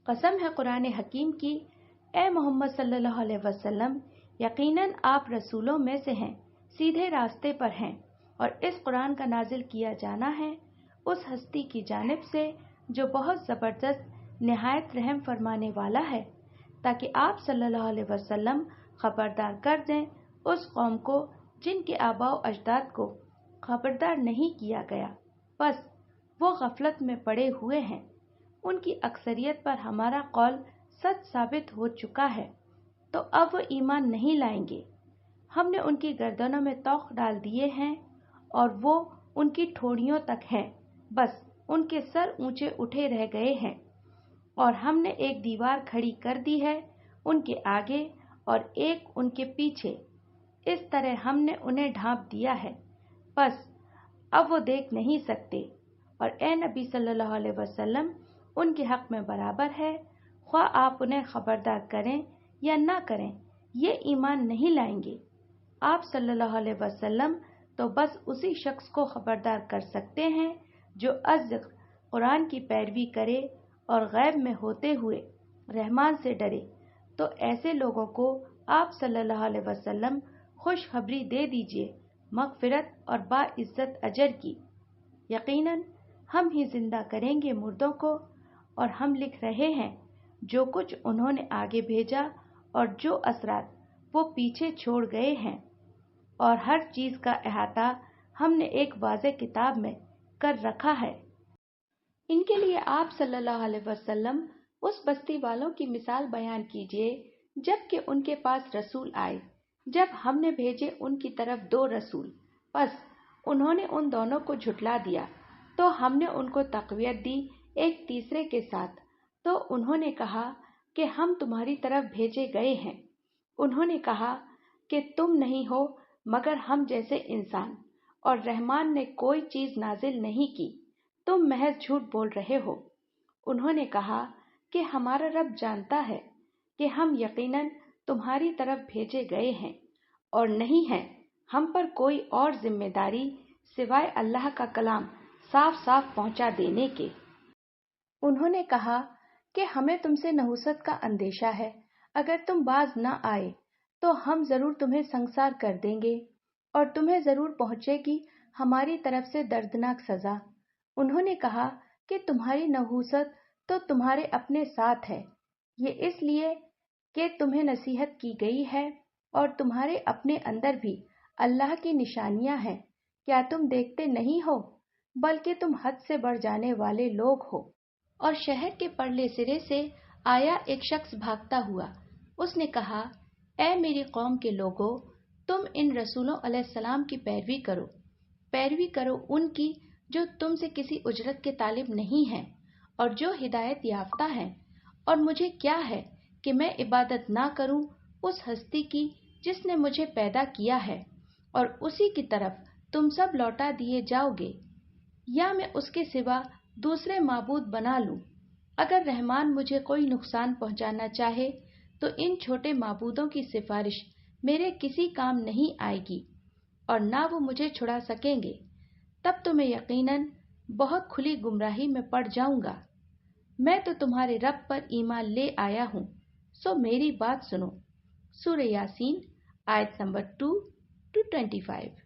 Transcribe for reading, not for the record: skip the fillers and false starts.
قسم ہے قرآن حکیم کی، اے محمد صلی اللہ علیہ وسلم، یقیناً آپ رسولوں میں سے ہیں، سیدھے راستے پر ہیں، اور اس قرآن کا نازل کیا جانا ہے اس ہستی کی جانب سے جو بہت زبردست نہایت رحم فرمانے والا ہے، تاکہ آپ صلی اللہ علیہ وسلم خبردار کر دیں اس قوم کو جن کے آباء و اجداد کو خبردار نہیں کیا گیا، بس وہ غفلت میں پڑے ہوئے ہیں۔ ان کی اکثریت پر ہمارا قول سچ ثابت ہو چکا ہے، تو اب وہ ایمان نہیں لائیں گے۔ ہم نے ان کی گردنوں میں طوق ڈال دیے ہیں اور وہ ان کی ٹھوڑیوں تک ہیں، بس ان کے سر اونچے اٹھے رہ گئے ہیں، اور ہم نے ایک دیوار کھڑی کر دی ہے ان کے آگے اور ایک ان کے پیچھے، اس طرح ہم نے انہیں ڈھانپ دیا ہے، بس اب وہ دیکھ نہیں سکتے۔ اور اے نبی صلی اللہ علیہ وسلم، ان کے حق میں برابر ہے، خواہ آپ انہیں خبردار کریں یا نہ کریں، یہ ایمان نہیں لائیں گے۔ آپ صلی اللہ علیہ وسلم تو بس اسی شخص کو خبردار کر سکتے ہیں جو از قرآن کی پیروی کرے اور غیب میں ہوتے ہوئے رحمان سے ڈرے، تو ایسے لوگوں کو آپ صلی اللہ علیہ وسلم خوشخبری دے دیجیے مغفرت اور باعزت اجر کی۔ یقیناً ہم ہی زندہ کریں گے مردوں کو، اور ہم لکھ رہے ہیں جو کچھ انہوں نے آگے بھیجا اور جو اثرات وہ پیچھے چھوڑ گئے ہیں، اور ہر چیز کا احاطہ ہم نے ایک واضح کتاب میں کر رکھا ہے۔ ان کے لیے آپ صلی اللہ علیہ وسلم اس بستی والوں کی مثال بیان کیجیے جب کہ ان کے پاس رسول آئے، جب ہم نے بھیجے ان کی طرف 2 رسول، بس انہوں نے ان دونوں کو جھٹلا دیا، تو ہم نے ان کو تقویت دی ایک تیسرے کے ساتھ، تو انہوں نے کہا کہ ہم تمہاری طرف بھیجے گئے ہیں۔ انہوں نے کہا کہ تم نہیں ہو مگر ہم جیسے انسان، اور رحمان نے کوئی چیز نازل نہیں کی، تم محض جھوٹ بول رہے ہو۔ انہوں نے کہا کہ ہمارا رب جانتا ہے کہ ہم یقیناً تمہاری طرف بھیجے گئے ہیں، اور نہیں ہے ہم پر کوئی اور ذمہ داری سوائے اللہ کا کلام صاف صاف پہنچا دینے کے۔ انہوں نے کہا کہ ہمیں تم سے نحوست کا اندیشہ ہے، اگر تم باز نہ آئے تو ہم ضرور تمہیں سنگسار کر دیں گے، اور تمہیں ضرور پہنچے گی ہماری طرف سے دردناک سزا۔ انہوں نے کہا کہ تمہاری نحوست تو تمہارے اپنے ساتھ ہے، یہ اس لیے کہ تمہیں نصیحت کی گئی ہے، اور تمہارے اپنے اندر بھی اللہ کی نشانیاں ہیں، کیا تم دیکھتے نہیں ہو؟ بلکہ تم حد سے بڑھ جانے والے لوگ ہو۔ اور شہر کے پرلے سرے سے آیا ایک شخص بھاگتا ہوا، اس نے کہا، اے میری قوم کے لوگو، تم ان رسولوں علیہ السلام کی پیروی کرو ان کی جو تم سے کسی اجرت کے طالب نہیں ہیں اور جو ہدایت یافتہ ہیں، اور مجھے کیا ہے کہ میں عبادت نہ کروں اس ہستی کی جس نے مجھے پیدا کیا ہے، اور اسی کی طرف تم سب لوٹا دیے جاؤ گے، یا میں اس کے سوا دوسرے معبود بنا لوں۔ اگر رحمان مجھے کوئی نقصان پہنچانا چاہے تو ان چھوٹے معبودوں کی سفارش میرے کسی کام نہیں آئے گی، اور نہ وہ مجھے چھڑا سکیں گے، تب تو میں یقیناً بہت کھلی گمراہی میں پڑ جاؤں گا۔ میں تو تمہارے رب پر ایمان لے آیا ہوں، سو میری بات سنو۔ سورہ یاسین آیت نمبر 2 to 25۔